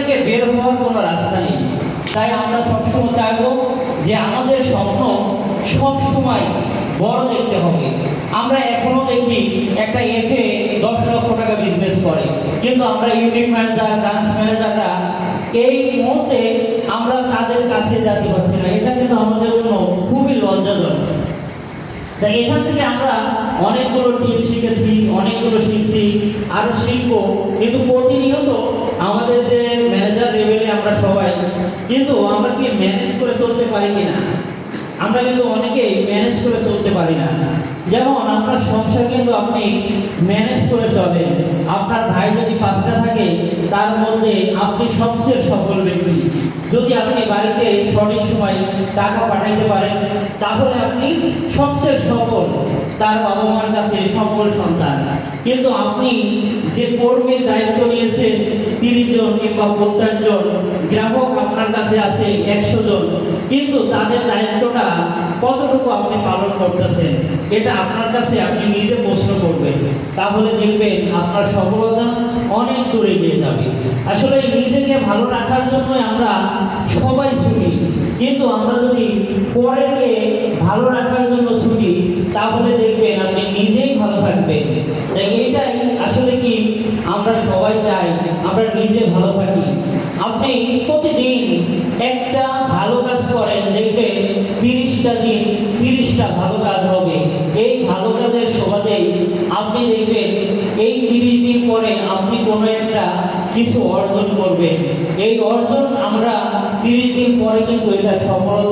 থেকে বের হওয়ার কোনো রাস্তা নেই। তাই আমরা সবসময় চাইবো যে আমাদের স্বপ্ন সবসময় বড় দেখতে হবে। আমরা এখনো দেখি একটা এফে 10 লক্ষ টাকা বিজনেস করে, কিন্তু আমরা ইউনিট ম্যানেজার, ব্রাঞ্চ ম্যানেজাররা এই মুহূর্তে আমরা তাদের কাছে যেতে পারছি না। এটা কিন্তু আমাদের জন্য খুবই লজ্জাজনক। তাই এখান থেকে আমরা অনেকগুলো টিম শিখেছি, অনেকগুলো শিখছি, আরো শিখবো, কিন্তু প্রতিনিয়ত আমাদের যে ম্যানেজার লেভেলে আমরা সবাই কিন্তু আমরা কি ম্যানেজ করে চলতে পারি কিনা, আমরা কিন্তু অনেকেই ম্যানেজ করে চলতে পারি না। যেমন আপনার সংসার কিন্তু আপনি ম্যানেজ করে চলেন। আপনার ভাই যদি 5টা থাকে তার মধ্যে আপনি সবচেয়ে সফল ব্যক্তি। যদি আপনি বাড়িতে সঠিক সময় টাকা পাঠাইতে পারেন তাহলে আপনি সবচেয়ে সফল, তার বাবা মার কাছে সফল সন্তান। কিন্তু আপনি যে কর্মীর দায়িত্ব নিয়েছেন 30 জন কিংবা 50 জন, গ্রাহক আপনার কাছে আছে 100 জন, কিন্তু তাদের দায়িত্বটা কতটুকু আপনি পালন করতেছেন এটা আপনার কাছে আপনি নিজে প্রশ্ন করবেন। তাহলে দেখবেন আপনার সফলতা অনেক দূরে এগিয়ে যাবে। আসলে নিজেকে ভালো রাখার জন্য আমরা সবাই ছুটি, কিন্তু আমরা যদি পরেরকে ভালো রাখার জন্য ছুটি তাহলে দেখবেন আপনি নিজেই ভালো থাকবেন। তাই এটাই আসলে কি আমরা সবাই চাই আমরা নিজে ভালো থাকি। আপনি প্রতিদিন একটা ভালো কাজ করেন, দেখবেন 30টা দিন 30টা ভালো কাজ হবে। এই ভালো কাজের সুবাদেই আপনি দেখবেন এই 30 দিন পরে আপনি কোনো একটা কিছু অর্জন করবেন। এই অর্জন আমরা 30 দিন পরে কিন্তু এটা সফলতা